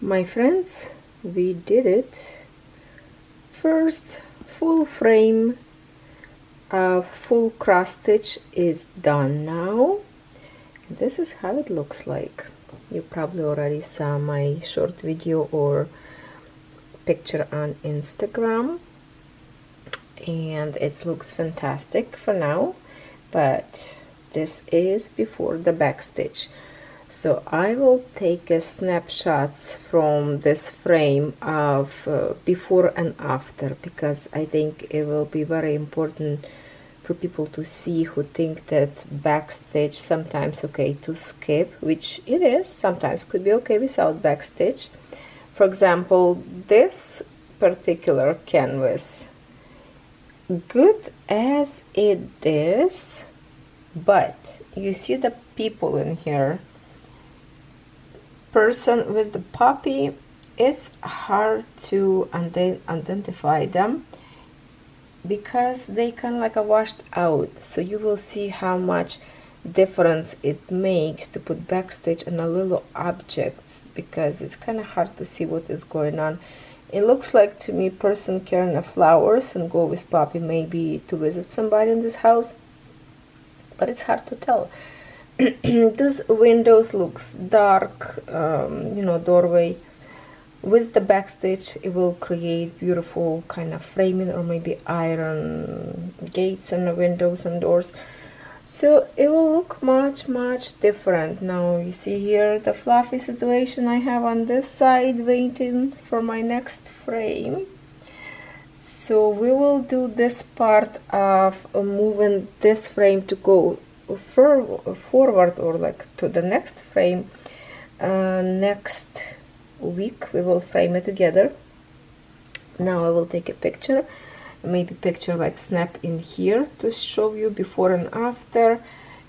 My friends, we did it. First full frame of full cross stitch is done now. This is how it looks like. You probably already saw my short video or picture on Instagram, and it looks fantastic for now, but this is before the back stitch. So I will take a snapshots from this frame of before and after, because I think it will be very important for people to see who think that back stitch sometimes okay to skip, which it is, sometimes could be okay without back stitch. For example, this particular canvas, good as it is, but you see the people in here, person with the puppy, it's hard to identify them because they kind of like a washed out. So you will see how much difference it makes to put backstitch on a little objects, because it's kind of hard to see what is going on. It looks like to me person carrying the flowers and go with puppy maybe to visit somebody in this house, but it's hard to tell. Those windows looks dark, you know, doorway. With the backstitch it will create beautiful kind of framing, or maybe iron gates and the windows and doors, so it will look much different. Now you see here the fluffy situation I have on this side waiting for my next frame. So we will do this part of moving this frame to go forward or like to the next frame. Next week we will frame it together. Now I will take a picture, maybe picture like snap in here to show you before and after.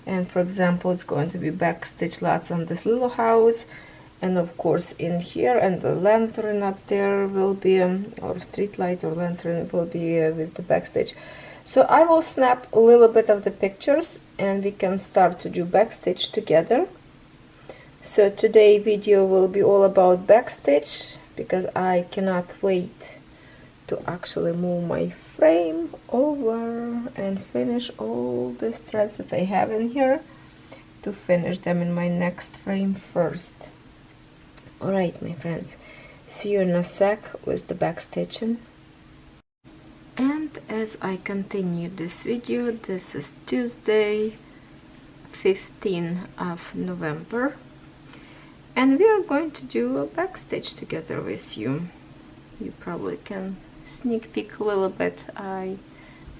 And for example, it's going to be back stitch lots on this little house, and of course in here, and the lantern up there will be or street light or lantern will be with the back stitch. So I will snap a little bit of the pictures and we can start to do back stitch together. So today video will be all about back stitch, because I cannot wait to actually move my frame over and finish all the threads that I have in here, to finish them in my next frame first. Alright my friends, see you in a sec with the back stitching. And as I continue this video, this is Tuesday 15th of November, and we are going to do a back stitch together with you. You probably can sneak peek a little bit. I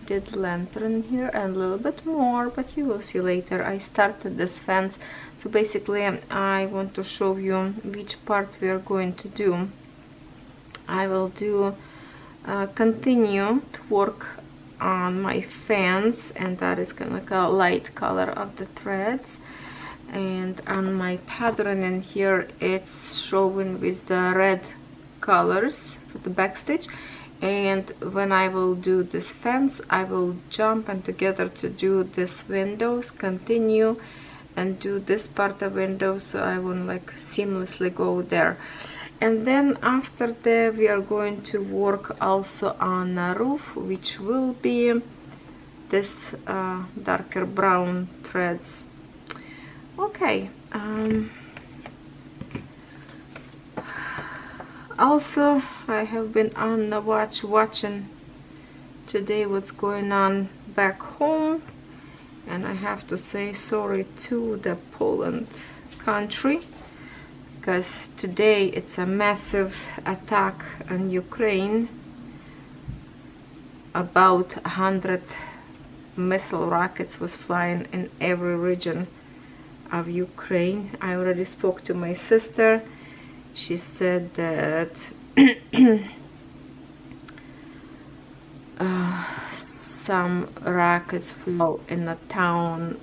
did lantern here and a little bit more, but you will see later. I started this fence, so basically I want to show you which part we are going to do. I will do continue to work on my fence, and that is kind of like a light color of the threads. And on my pattern in here, it's showing with the red colors for the back stitch. And when I will do this fence, I will jump and together to do this windows, continue and do this part of windows, so I won't like seamlessly go there. And then after that we are going to work also on a roof, which will be this darker brown threads. Okay, also I have been on the watching today what's going on back home, and I have to say sorry to the Poland country, because today it's a massive attack on Ukraine. About 100 missile rockets was flying in every region of Ukraine. I already spoke to my sister. She said that some rockets fell in a town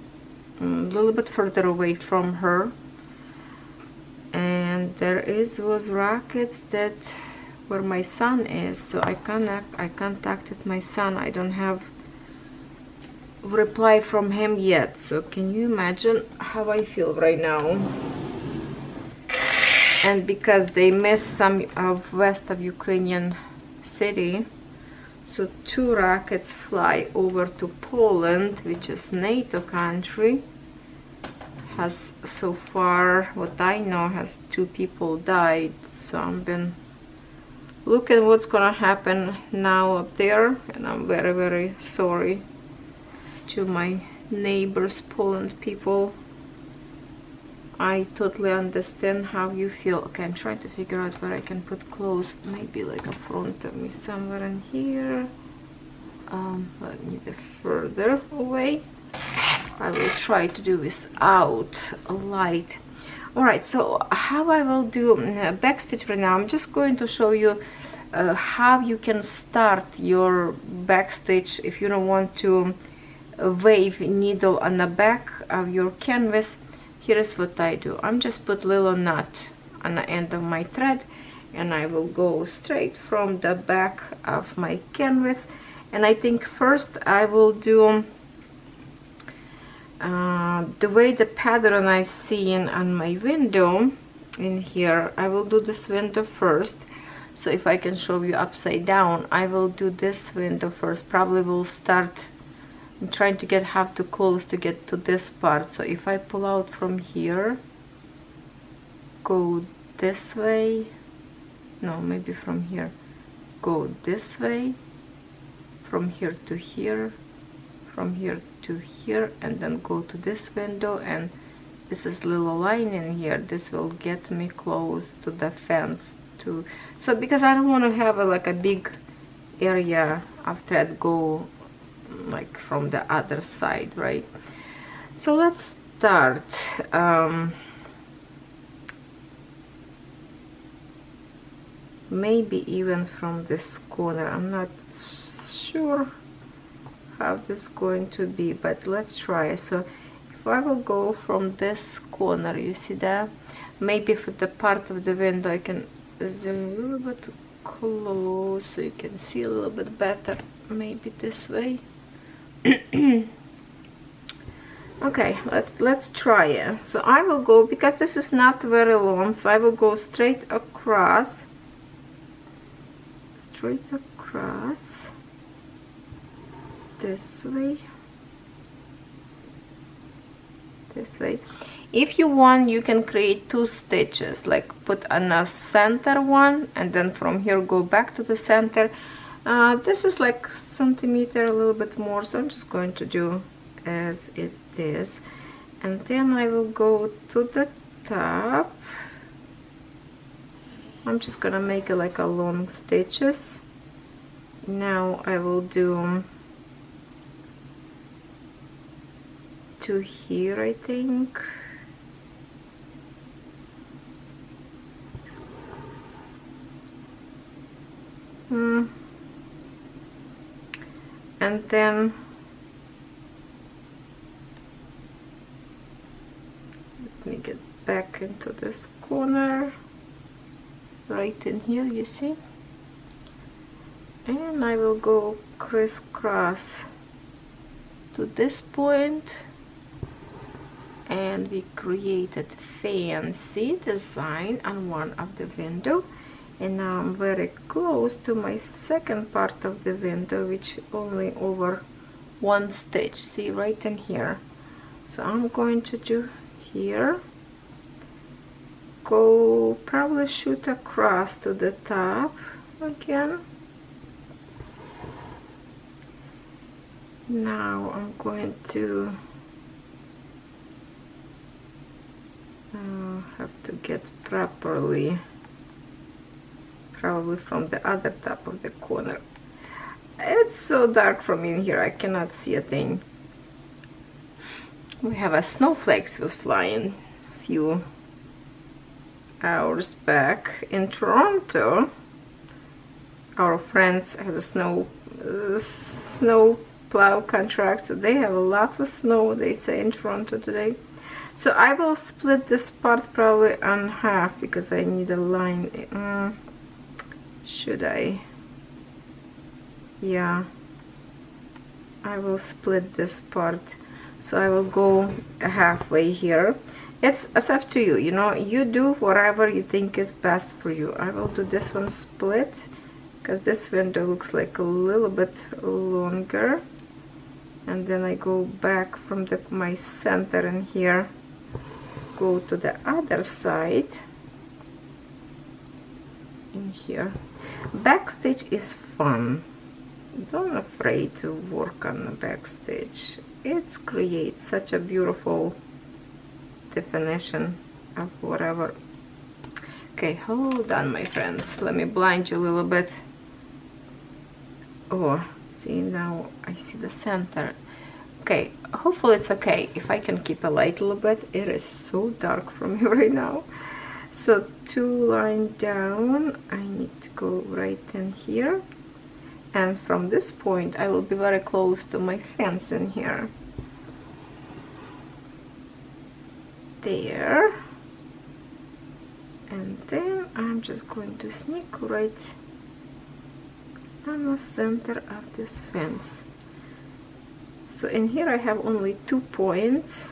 a little bit further away from her, and there was rockets that where my son is, so I contacted my son. I don't have reply from him yet, so can you imagine how I feel right now? and because they missed some of west of Ukrainian city, so 2 rockets fly over to Poland, which is NATO country. Has so far, what I know, has 2 people died. So I've been looking what's gonna happen now up there, and I'm very, very sorry to my neighbors, Poland people. I totally understand how you feel. Okay, I'm trying to figure out where I can put clothes, maybe like in front of me, somewhere in here. Let me get further away. I will try to do without a light. All right, so how I will do backstitch right now, I'm just going to show you how you can start your backstitch if you don't want to wave needle on the back of your canvas. Here is what I do. I'm just put little knot on the end of my thread, and I will go straight from the back of my canvas. And I think first I will do the way the pattern I've seen on my window in here. I will do this window first. So if I can show you upside down, I will do this window first. Probably will start, I'm trying to get half too close to get to this part. So if I pull out from here, go this way, no, maybe from here, go this way, from here to here, from here to here, and then go to this window, and this is little line in here. This will get me close to the fence too. So because I don't want to have like a big area of thread go like from the other side, right? So let's start. Maybe even from this corner. I'm not sure how this is going to be, but let's try. So if I will go from this corner, you see that? Maybe for the part of the window I can zoom a little bit close so you can see a little bit better. Maybe this way. Okay, let's try it. So I will go, because this is not very long, so I will go straight across this way, If you want, you can create 2 stitches, like put on a center one and then from here go back to the center. This is like centimeter, a little bit more, so I'm just going to do as it is, and then I will go to the top. I'm just gonna make it like a long stitches. Now I will do 2 here, I think. And then let me get back into this corner right in here, you see, and I will go crisscross to this point, and we created fancy design on one of the window. And now I'm very close to my second part of the window, which only over 1 stitch, see, right in here. So I'm going to do here, go probably shoot across to the top again. Now I'm going to have to get properly, probably from the other top of the corner. It's so dark from in here, I cannot see a thing. We have a snowflakes was flying a few hours back in Toronto. Our friends have a snow plow contract, so they have lots of snow, they say, in Toronto today. So I will split this part probably on half because I need a line. Should I? Yeah, I will split this part. So I will go halfway here, It's up to you, you know, you do whatever you think is best for you. I will do this one split because this window looks like a little bit longer, and then I go back from my center in here, go to the other side in here. Backstage is fun. Don't afraid to work on the backstage. It creates such a beautiful definition of whatever. Okay, hold on my friends, let me blind you a little bit. Oh, see, now I see the center. Okay, hopefully it's okay if I can keep a light a little bit. It is so dark for me right now. So 2 lines down, I need to go right in here, and from this point I will be very close to my fence in here. There, and then I'm just going to sneak right on the center of this fence. So in here I have only 2 points.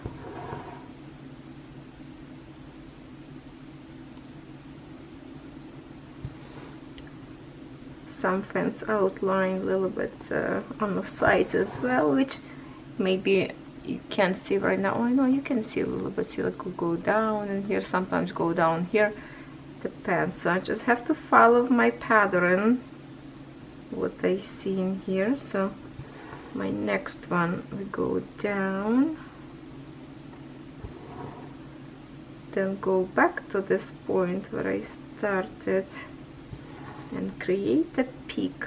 Some fence outline a little bit on the sides as well, which maybe you can't see right now. Oh, I know you can see a little bit. See, like go down in here, sometimes go down here. Depends. So I just have to follow my pattern, what I see in here. So my next one, we go down, then go back to this point where I started and create the peak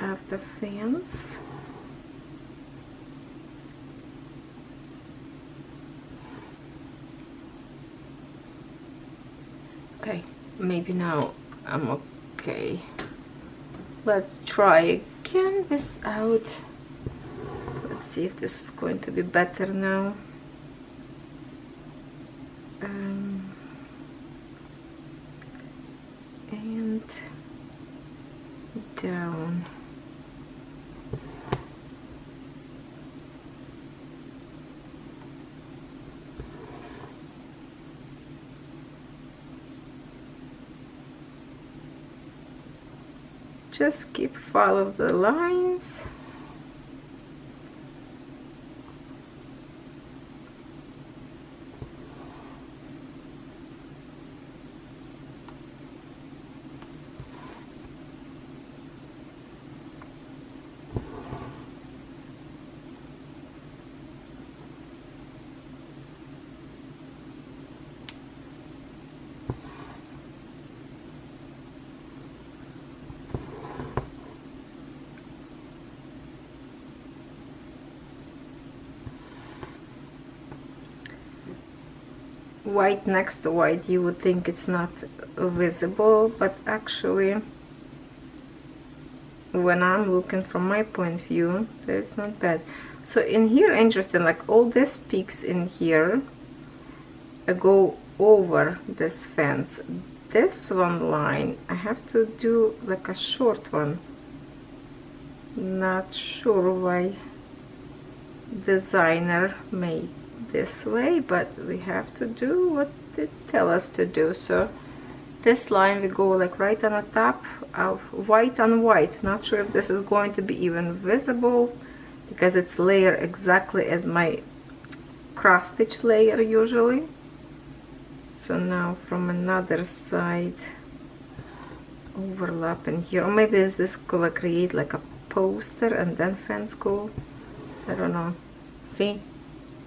of the fence. Okay, maybe now I'm okay. Let's try again without. Let's see if this is going to be better now. And down. Just keep follow the lines. White next to white, you would think it's not visible, but actually when I'm looking from my point of view, it's not bad. So in here, interesting, like all these peaks in here go over this fence. This one line I have to do like a short one. Not sure why designer made this way, but we have to do what they tell us to do. So this line we go like right on the top of white on white. Not sure if this is going to be even visible because it's layered exactly as my cross stitch layer usually. So now from another side, overlap in here, or maybe is this gonna create like a poster and then fence go, I don't know. See,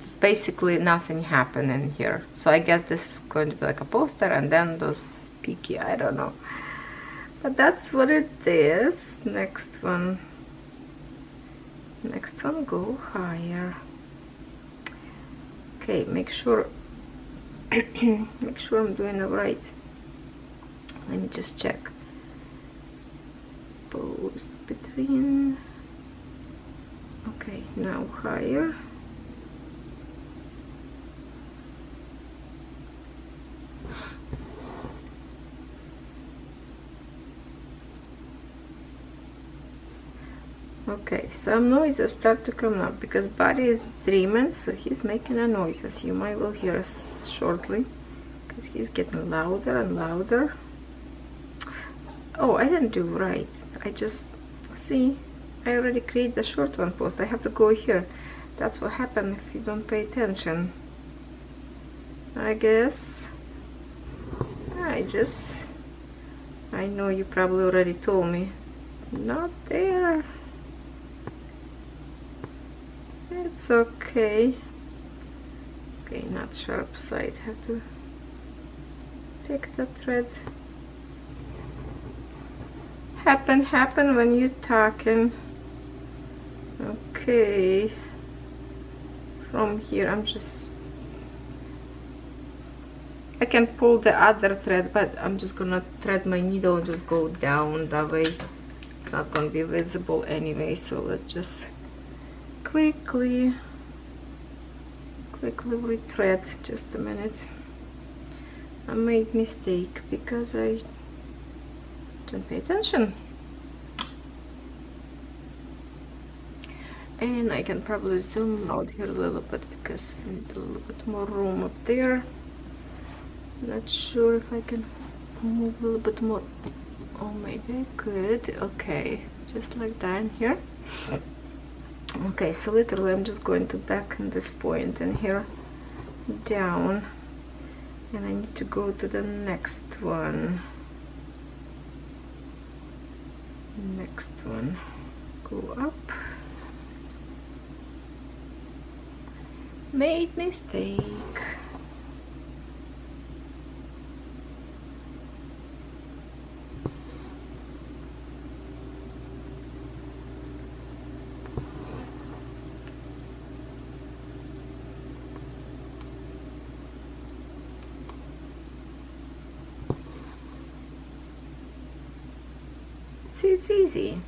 just basically nothing happened in here. So I guess this is going to be like a poster and then those peaky, I don't know, but that's what it is. Next one go higher. Okay, make sure make sure I'm doing it right. Let me just check. Post between. Okay, now higher. Okay, some noises start to come up because Buddy is dreaming, so he's making a noises. You might will hear us shortly because he's getting louder and louder. Oh, I didn't do right. I just, see, I already created the short one post. I have to go here. That's what happens if you don't pay attention. I guess. I know you probably already told me. Not there. It's okay. Okay, not sharp side. Have to pick the thread. Happen when you're talking. Okay. From here, I can pull the other thread, but I'm just gonna thread my needle and just go down that way. It's not gonna be visible anyway, so let's just quickly retread. Just a minute. I made mistake because I didn't pay attention. And I can probably zoom out here a little bit because I need a little bit more room up there. Not sure if I can move a little bit more. Oh, maybe I could. Okay, just like that in here. Okay, so literally I'm just going to back in this point and here down, and I need to go to the next one. Go up. Made mistake. See, it's easy.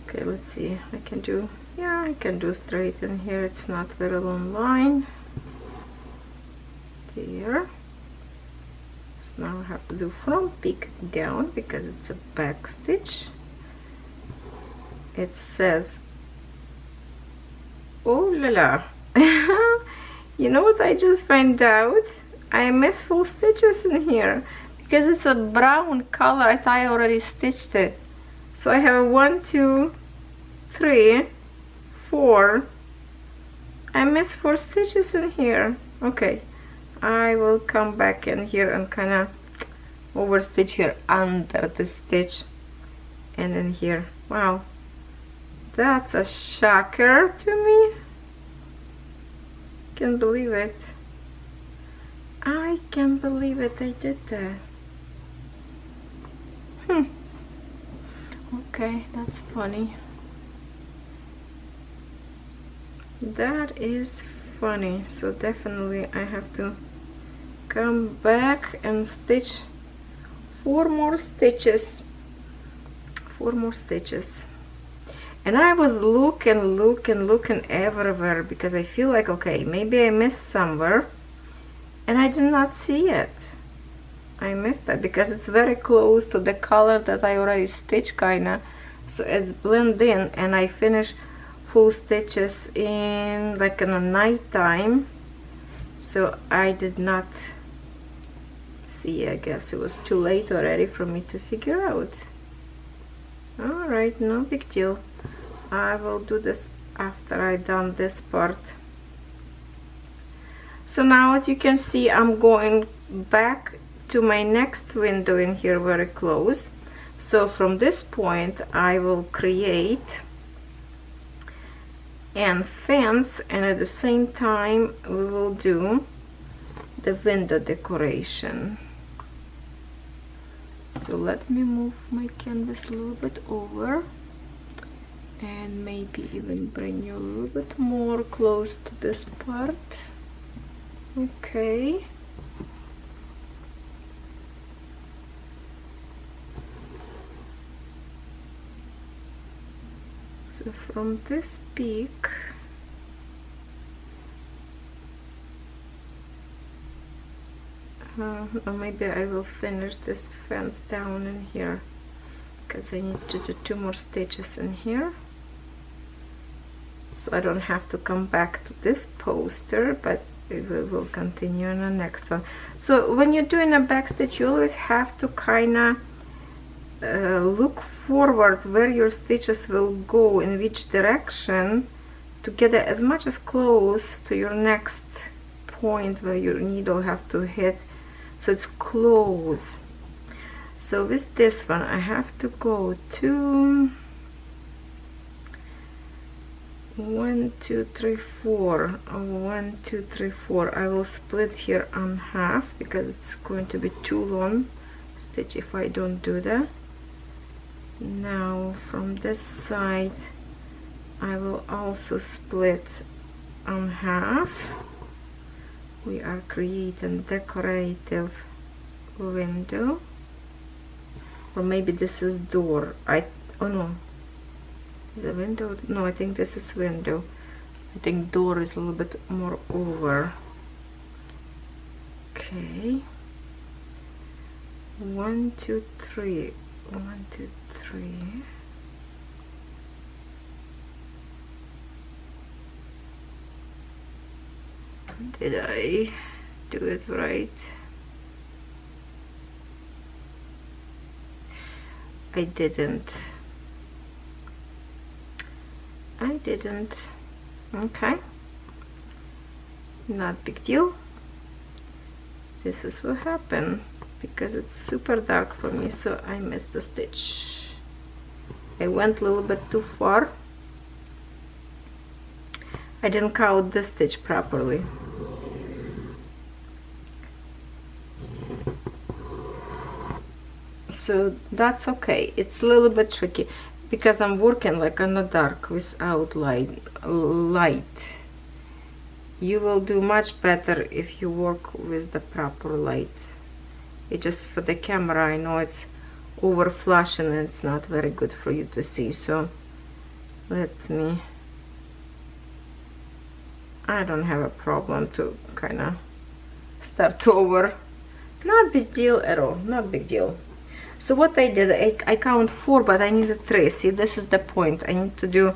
Okay, let's see. I can do straight in here. It's not very long line. There. So now I have to do from peak down because it's a back stitch. It says, oh la la. You know what I just found out? I miss full stitches in here because it's a brown color. I thought I already stitched it. So I have 1, 2, 3, 4. I miss 4 stitches in here. Okay, I will come back in here and kind of over stitch here under the stitch and in here. Wow, that's a shocker to me. Can't believe it. I can't believe it. I did that. Okay, that's funny. That is funny. So definitely I have to come back and stitch 4 more stitches. 4 more stitches. And I was looking everywhere because I feel like, okay, maybe I missed somewhere and I did not see it. I missed that because it's very close to the color that I already stitched kinda, so it's blend in, and I finish full stitches in like in the night time, so I did not see. I guess it was too late already for me to figure out. All right, no big deal. I will do this after I done this part. So now, as you can see, I'm going back to my next window in here very close. So from this point I will create and fence, and at the same time we will do the window decoration. So let me move my canvas a little bit over and maybe even bring you a little bit more close to this part. Okay. So from this peak or maybe I will finish this fence down in here, because I need to do 2 more stitches in here, so I don't have to come back to this poster, but we will continue in the next one. So when you're doing a back stitch, you always have to kind of look forward where your stitches will go, in which direction, to get it as much as close to your next point where your needle have to hit, so it's close. So with this one I have to go to 1 2 3 4, 1 2 3 4. I will split here on half because it's going to be too long stitch if I don't do that. Now from this side I will also split on half. We are creating decorative window, or maybe this is door. Oh no, is a window? No, I think this is window. I think door is a little bit more over. Okay, 1 2 3, 1 2 3. Did I do it right? I didn't. Okay, not big deal. This is what happened because it's super dark for me, so I missed the stitch. I went a little bit too far. I didn't count this stitch properly. So that's okay. It's a little bit tricky because I'm working like on the dark without light. You will do much better if you work with the proper light. It just for the camera, I know it's over flashing and it's not very good for you to see. So let me, I don't have a problem to kind of start over. Not big deal at all, not big deal. So what I did, I count 4, but I needed 3. See, this is the point. I need to do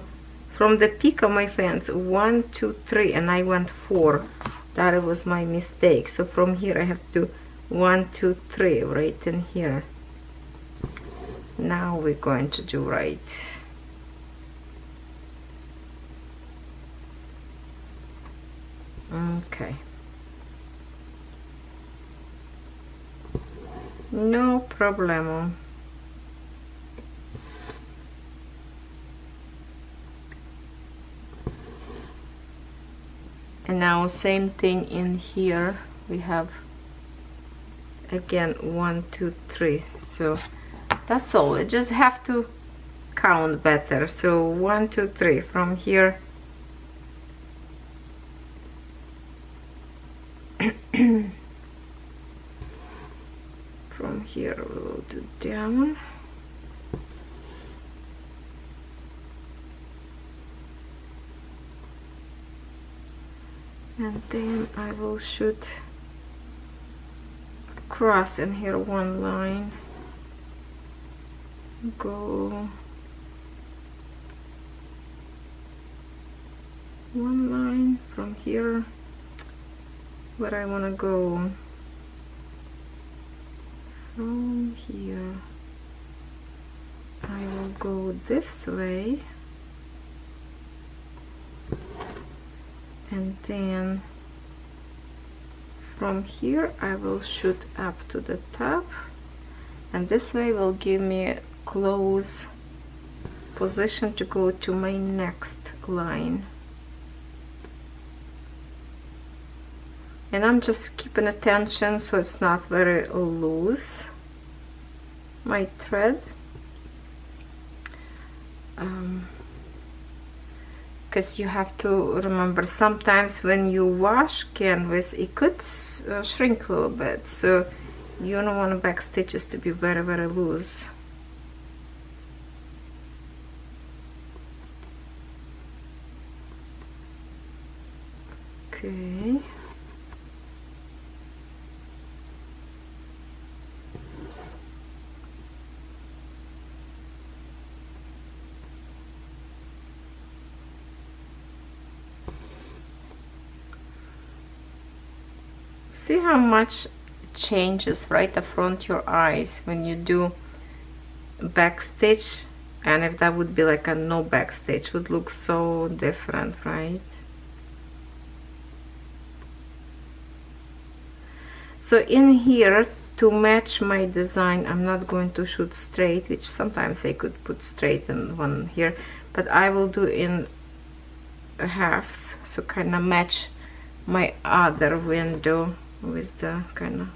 from the peak of my fence 1 2 3, and I went 4. That was my mistake. So from here I have to do 1 2 3 right in here. Now we're going to do right. Okay. No problemo. And now same thing in here. We have again 1 2 3. So that's all. I just have to count better. So 1 2 3 from here. From here we will do down, and then I will shoot across in here 1 line, go 1 line from here where I want to go. From here I will go this way, and then from here I will shoot up to the top, and this way will give me a close position to go to my next line. And I'm just keeping attention so it's not very loose, my thread, because you have to remember sometimes when you wash canvas it could shrink a little bit, so you don't want the back stitches to be very, very loose. Okay. See how much changes right up front your eyes when you do back stitch, and if that would be like a no back stitch, would look so different, right? So in here, to match my design, I'm not going to shoot straight, which sometimes I could put straight in one here, but I will do in halves, so kind of match my other window with the kind of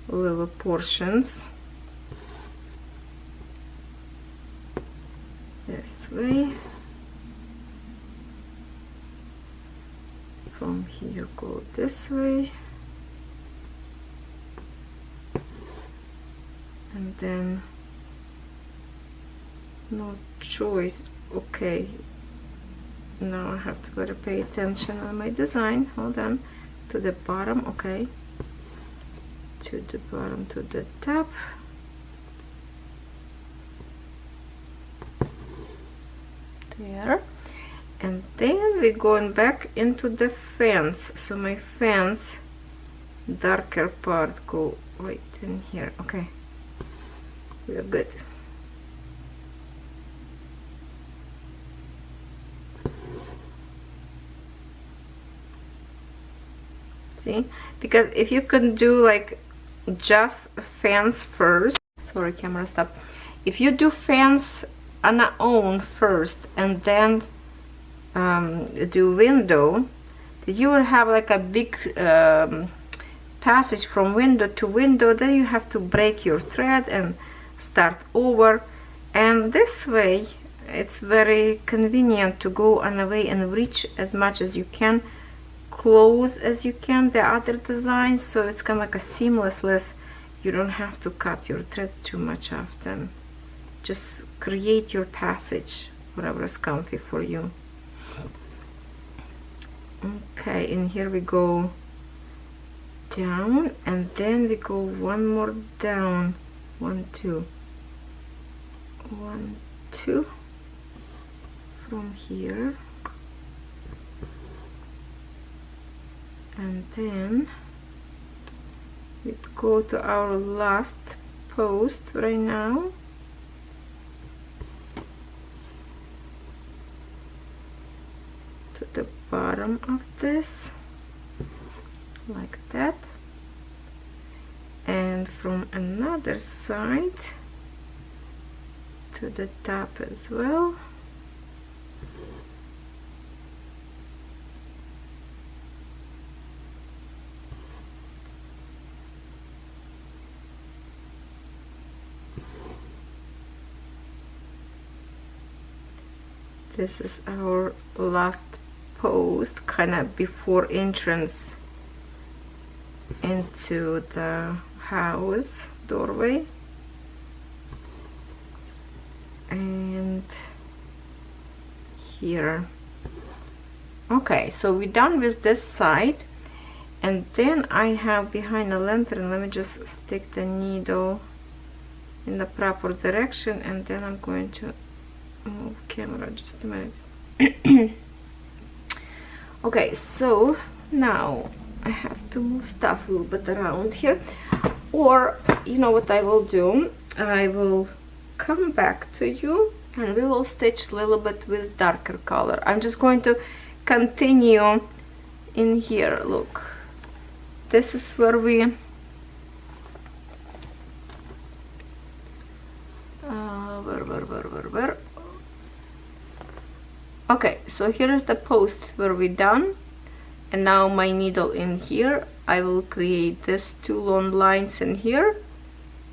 little portions this way. From here go this way, and then no choice. Okay, now I have to better pay attention on my design. Hold on. To the bottom, okay, to the bottom, to the top, there, and then we're going back into the fence. So my fence darker part go right in here. Okay, we are good. See, because if you can do like just fence first, sorry, camera stop. If you do fence on our own first and then do window, you will have like a big passage from window to window. Then you have to break your thread and start over, and this way it's very convenient to go on a way and reach as much as you can, close as you can the other design, so it's kind of like a seamless. You don't have to cut your thread too much often. Just create your passage, whatever is comfy for you. Okay, and here we go down, and then we go one more down. 1 2 1 2 from here, and then we go to our last post right now. To the bottom of this, like that, and from another side to the top as well. This is our last post, kind of before entrance into the house doorway. And here. Okay, so we're done with this side, and then I have behind the lantern, let me just stick the needle in the proper direction, and then I'm going to move camera just a minute. Okay, so now I have to move stuff a little bit around here, or you know what I will do, I will come back to you and we will stitch a little bit with darker color. I'm just going to continue in here. Look, this is where we where okay, so here is the post where we're done, and now my needle in here, I will create this 2 long lines in here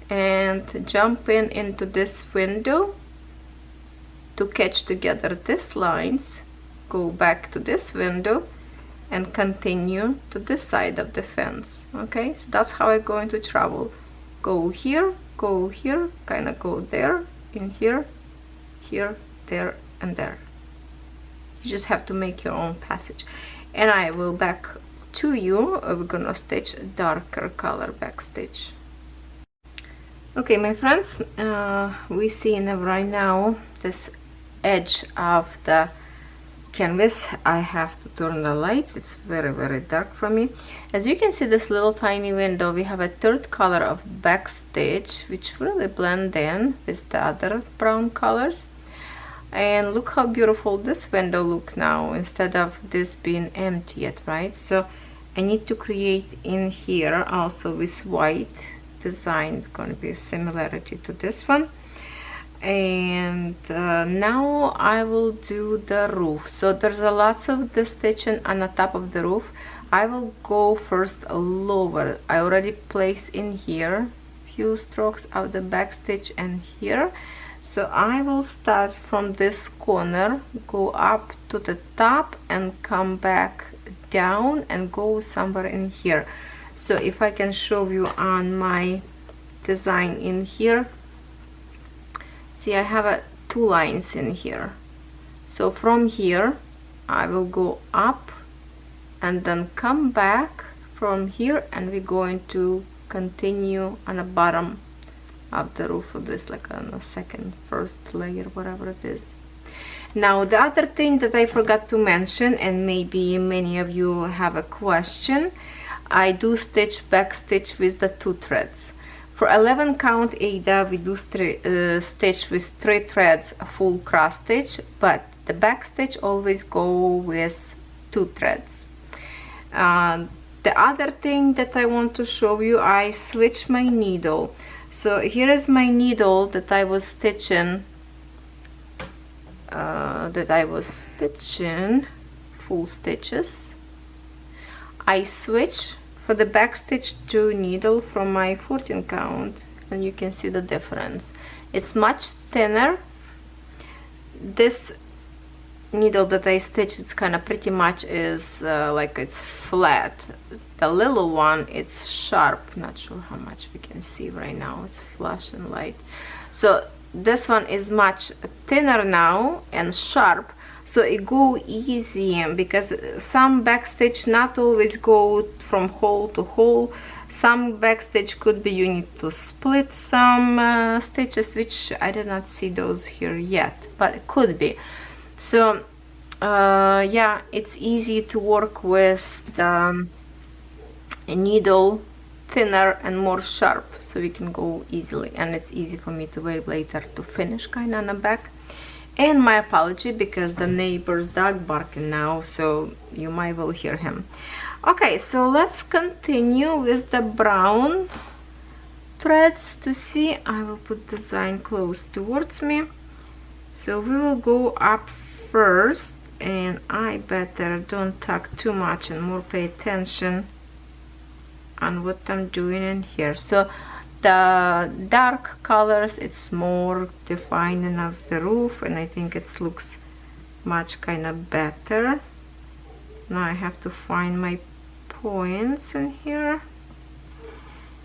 and jump in into this window to catch together these lines, go back to this window and continue to this side of the fence. Okay, so that's how I'm going to travel. Go here, kind of go there, in here, here, there, and there. You just have to make your own passage, and I will back to you. We're gonna stitch darker color back stitch. Okay, my friends, we see right now this edge of the canvas. I have to turn the light, it's very dark for me. As you can see, this little tiny window, we have a third color of backstage which really blend in with the other brown colors. And look how beautiful this window look now, instead of this being empty yet, right? So I need to create in here also with white design. It's going to be a similarity to this one. And now I will do the roof. So there's a lots of the stitching on the top of the roof. I will go first lower. I already placed in here few strokes of the back stitch and here. So I will start from this corner, go up to the top and come back down and go somewhere in here. So if I can show you on my design in here, see, I have two lines in here. So from here I will go up and then come back from here, and we're going to continue on the bottom of the roof of this, like on the first layer, whatever it is. Now the other thing that I forgot to mention, and maybe many of you have a question, I do back stitch with the 2 threads. For 11 count Ada, we do stitch with 3 threads, a full cross stitch, but the back stitch always go with 2 threads. The other thing that I want to show you, I switch my needle. So here is my needle that I was stitching, full stitches. I switch for the back stitch to needle from my 14 count, and you can see the difference. It's much thinner. This needle that I stitch, it's kind of pretty much is like it's flat. The little one, it's sharp. Not sure how much we can see right now, it's flash and light. So this one is much thinner now and sharp, so it go easy, because some backstitch not always go from hole to hole. Some backstitch could be you need to split some stitches, which I did not see those here yet, but it could be. So yeah, it's easy to work with the needle thinner and more sharp, so we can go easily, and it's easy for me to wait later to finish kind of on the back. And my apology, because the neighbor's dog barking now, so you might will hear him. Okay, so let's continue with the brown threads. To see, I will put the design close towards me, so we will go up first, and I better don't talk too much and more pay attention on what I'm doing in here. So the dark colors, it's more defining of the roof, and I think it looks much kind of better. Now I have to find my points in here,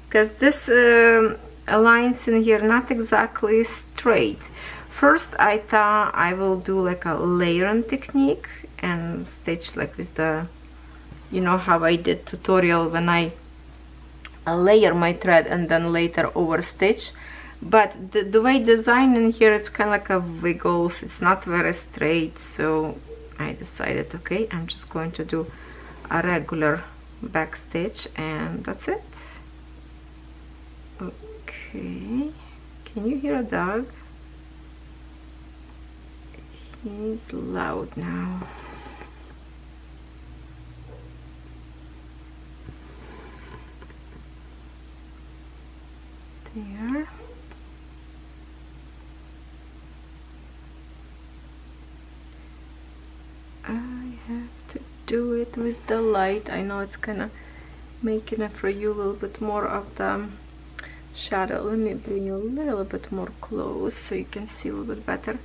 because this lines in here not exactly straight. First I thought I will do like a layering technique and stitch like with the, you know how I did tutorial when I layer my thread and then later over stitch. But the way design in here, it's kind of like a wiggles, it's not very straight, so I decided, okay, I'm just going to do a regular back stitch, and that's it. Okay, can you hear a dog? He's loud now. There. I have to do it with the light. I know it's kind of making it for you a little bit more of the shadow. Let me bring you a little bit more close so you can see a little bit better.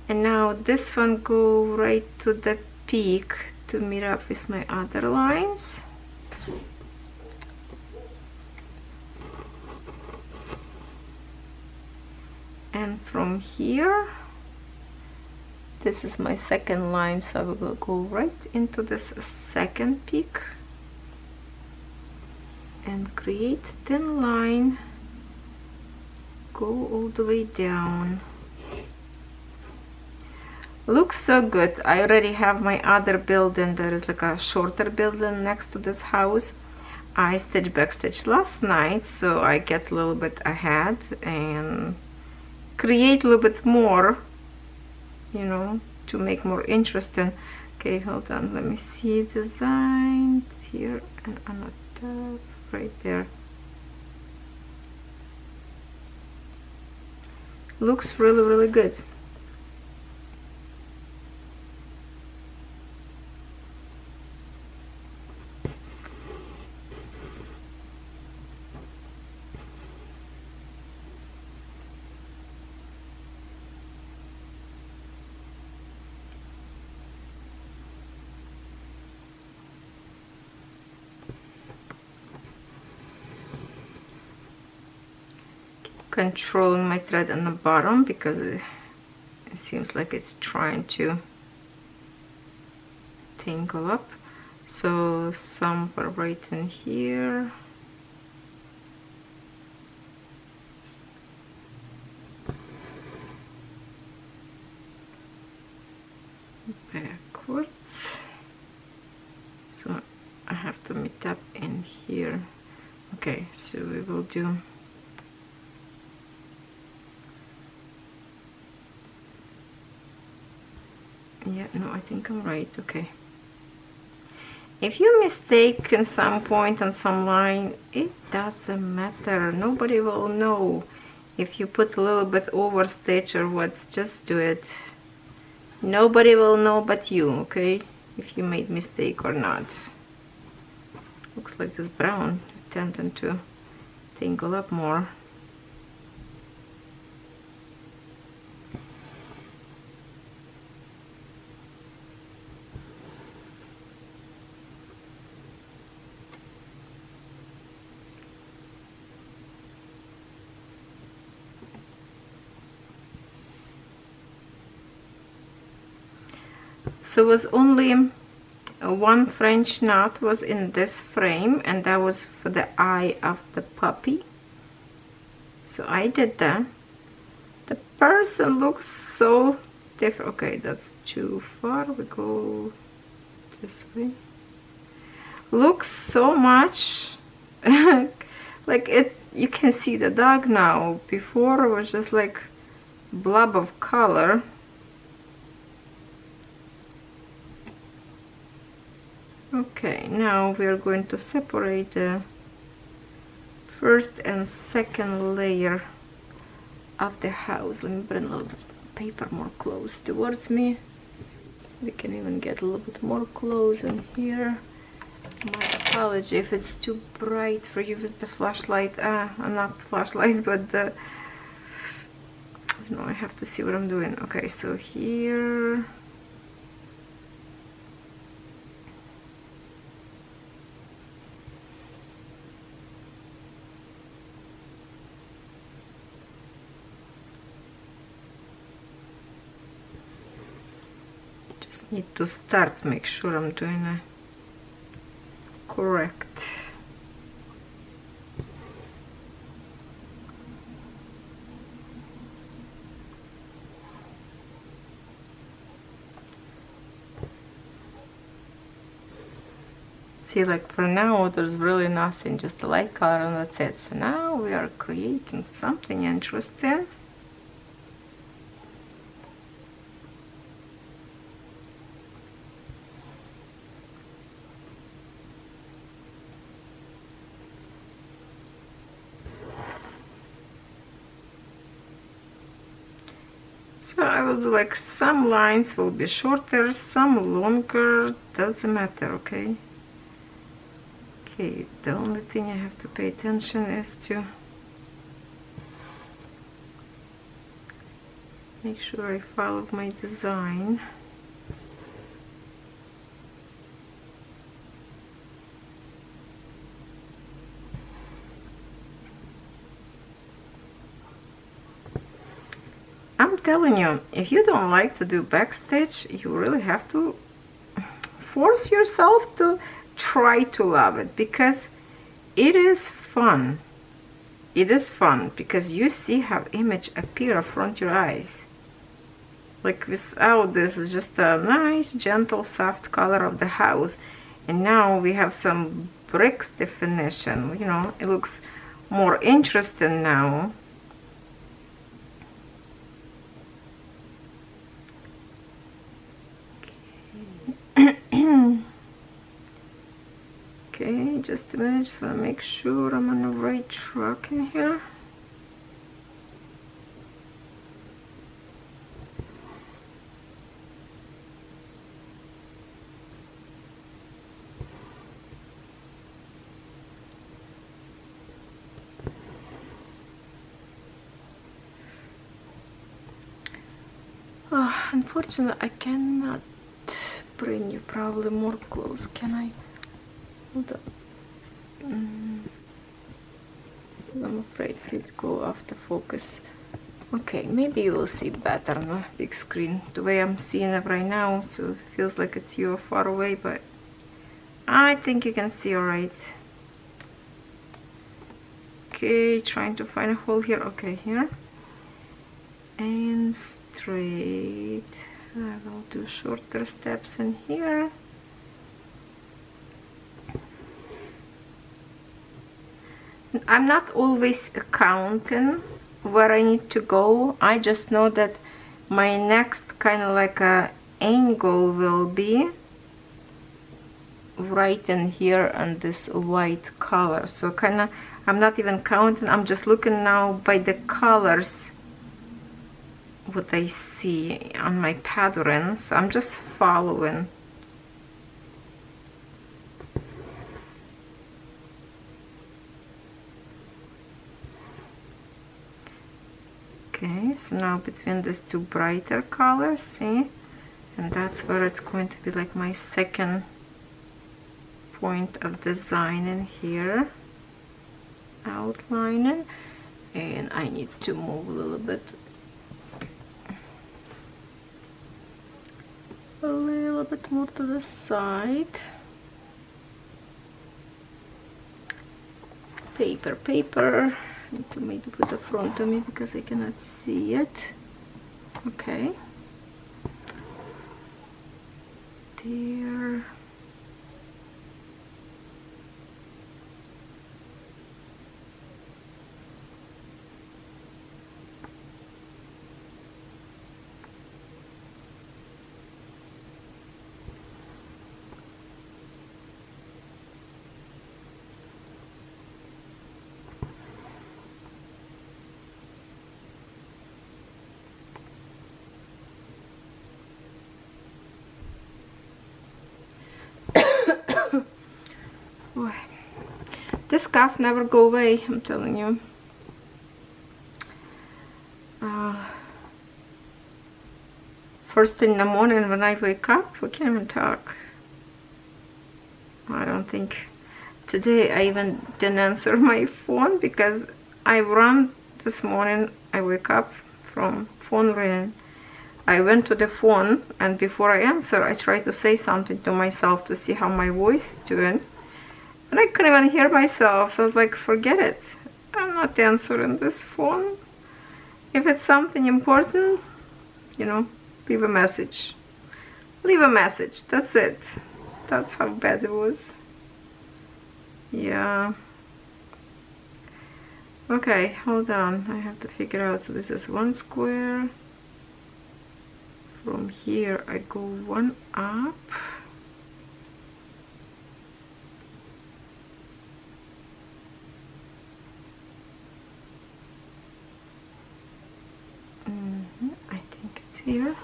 And now this one go right to the peak to meet up with my other lines. And from here, this is my second line, so I will go right into this second peak and create thin line, go all the way down. Looks so good. I already have my other building. There is like a shorter building next to this house. I stitched backstitch last night, so I get a little bit ahead and create a little bit more, you know, to make more interesting. Okay, hold on, let me see. Designed here and on the top right there. Looks really, really good. Controlling my thread on the bottom because it seems like it's trying to tangle up. So some were right in here. Backwards. So I have to meet up in here. Okay, so we will do yeah, no, I think I'm right. Okay. If you mistake in some point on some line, it doesn't matter. Nobody will know if you put a little bit over stitch or what. Just do it. Nobody will know but you, okay? If you made mistake or not. Looks like this brown is tending to tangle up more. So it was only one French knot was in this frame, and that was for the eye of the puppy. So I did that. The person looks so different. Okay, that's too far. We go this way. Looks so much like it. You can see the dog now. Before it was just like blob of color. Okay, now we are going to separate the first and second layer of the house. Let me bring a little paper more close towards me. We can even get a little bit more close in here. My apology if it's too bright for you with the flashlight. Not flashlight, but the, you know, I have to see what I'm doing. Okay, so here. Need to start, make sure I'm doing it correct. See, like for now there's really nothing, just a light color and that's it. So now we are creating something interesting. So I will do like some lines will be shorter, some longer, doesn't matter, okay? Okay, the only thing I have to pay attention is to make sure I follow my design. I'm telling you, if you don't like to do backstitch, you really have to force yourself to try to love it, because it is fun. It is fun because you see how image appear front your eyes. like without this, it's just a nice gentle soft color of the house. And now we have some bricks definition, you know, it looks more interesting now. Okay, just a minute, just want to make sure I'm on the right track in here. Oh, unfortunately, I cannot bring you probably more close, can I? Hold up. I'm afraid it's go off the focus. Okay, maybe you will see better on the big screen. The way I'm seeing it right now, so it feels like it's you far away, but I think you can see alright. Okay, trying to find a hole here. Okay, here. And straight. I will do shorter steps in here. I'm not always counting where I need to go. I just know that my next kind of like a angle will be right in here on this white color. So kind of, I'm not even counting, I'm just looking now by the colors what I see on my pattern. So I'm just following. Okay, so now between these two brighter colors, see, and that's where it's going to be like my second point of design in here, outlining. And I need to move a little bit more to the side. Paper. I need to maybe put in front of me because I cannot see it. Okay. There. This cough never go away, I'm telling you. First thing in the morning when I wake up, we can't even talk. I don't think today I even didn't answer my phone because I ran this morning. I wake up from phone ringing. I went to the phone, and before I answer, I tried to say something to myself to see how my voice is doing. And I couldn't even hear myself, so I was like, forget it. I'm not answering this phone. If it's something important, you know, leave a message. Leave a message, that's it. That's how bad it was. Yeah. Okay, hold on. I have to figure out, so this is one square. From here, I go one up. I think it's here.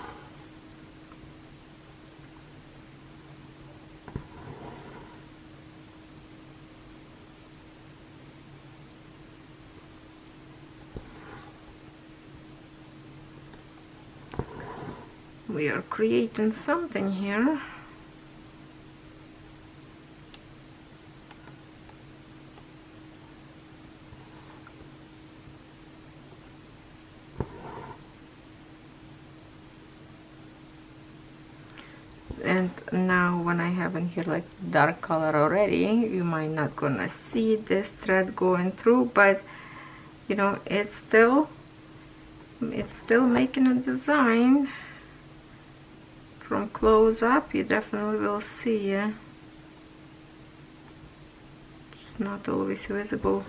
We are creating something here. And now when I have in here like dark color already, you might not gonna see this thread going through, but you know, it's still making a design. from close up you definitely will see, it's not always visible.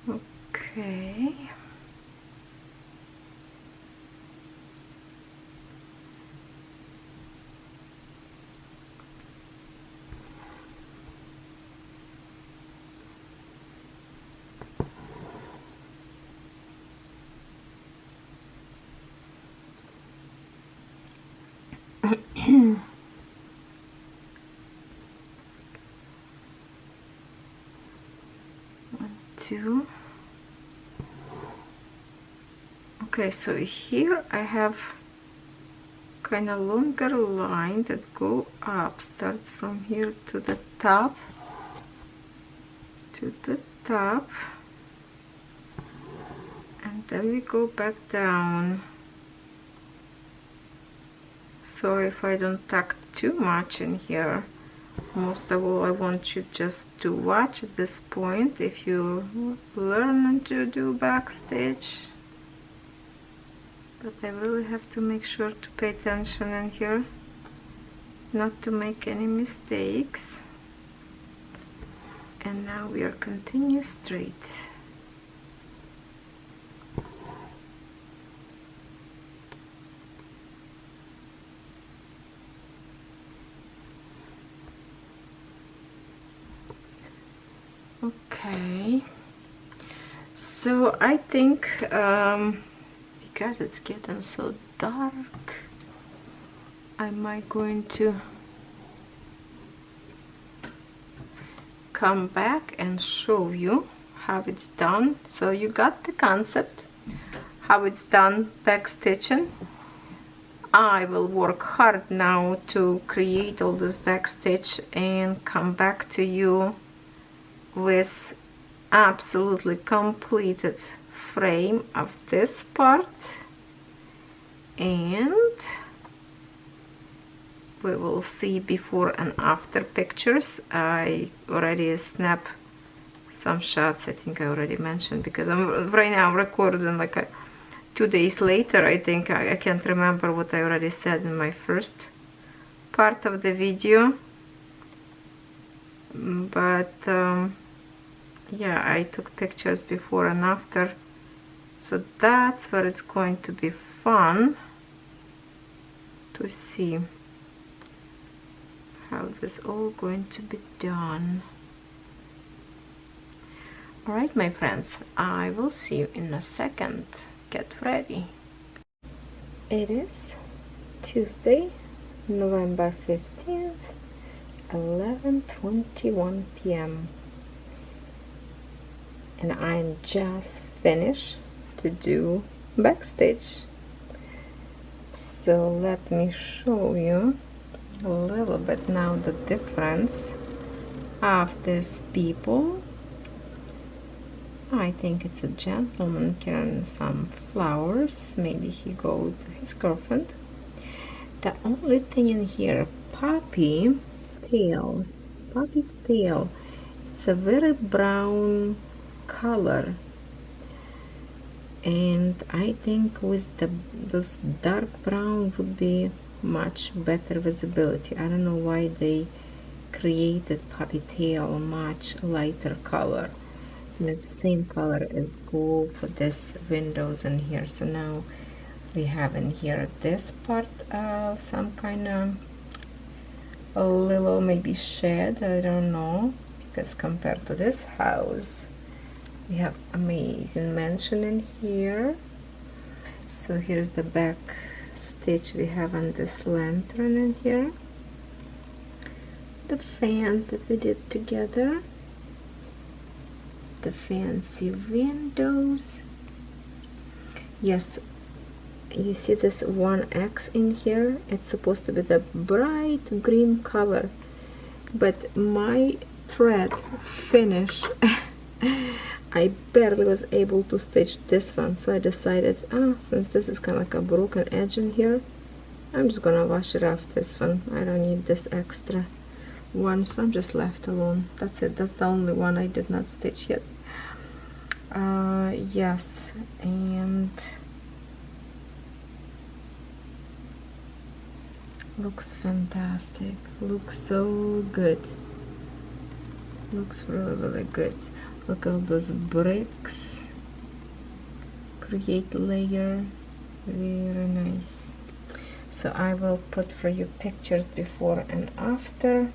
Okay. Two. Okay, so here I have kind of longer line that go up, starts from here to the top, and then we go back down. So if I don't tuck too much in here, most of all I want you just to watch at this point if you learn to do backstitch. But I really have to make sure to pay attention in here, not to make any mistakes. And now we are continue straight. Okay, so I think because it's getting so dark, I might going to come back and show you how it's done. So you got the concept, how it's done, back stitching. I will work hard now to create all this back stitch and come back to you with absolutely completed frame of this part, and we will see before and after pictures. I already snap some shots, I think I already mentioned, because I'm right now recording like 2 days later. I think I can't remember what I already said in my first part of the video, but yeah, I took pictures before and after, so that's where it's going to be fun to see how this all going to be done. Alright my friends, I will see you in a second. Get ready. It is Tuesday, November 15th, 11:21 p.m. and I'm just finished to do backstitch. So let me show you a little bit now the difference of these people. I think it's a gentleman carrying some flowers, maybe he go to his girlfriend. The only thing in here, Poppy's tail, it's a very brown color, and I think with those dark brown would be much better visibility. I don't know why they created Poppy tail much lighter color, and it's the same color as gold for this windows in here. So now we have in here this part of some kind of a little maybe shed, I don't know, because compared to this house we have amazing mansion in here. So here's the back stitch we have on this lantern in here, the fans that we did together, the fancy windows. Yes, you see this 1X in here, it's supposed to be the bright green color, but my thread finish I barely was able to stitch this one, so I decided, since this is kind of like a broken edge in here, I'm just gonna wash it off this one. I don't need this extra one, so I'm just left alone. That's it. That's the only one I did not stitch yet. Yes, and looks fantastic, looks so good, looks really good. Look at those bricks, create layer, very nice. So I will put for you pictures before and after,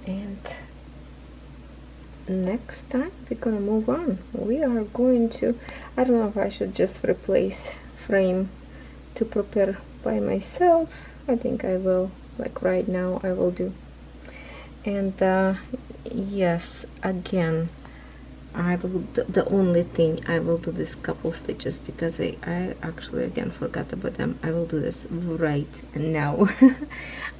and next time we're gonna move on. We are going to, I don't know if I should just replace frame to prepare by myself. I think I will, like right now I will do. And yes, again, I will do, the only thing I will do this couple stitches because I actually again forgot about them. I will do this right now.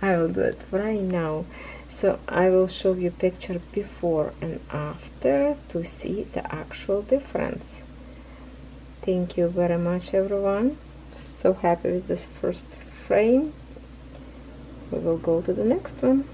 I will do it right now. So I will show you picture before and after to see the actual difference. Thank you very much, everyone. So happy with this first frame. We will go to the next one.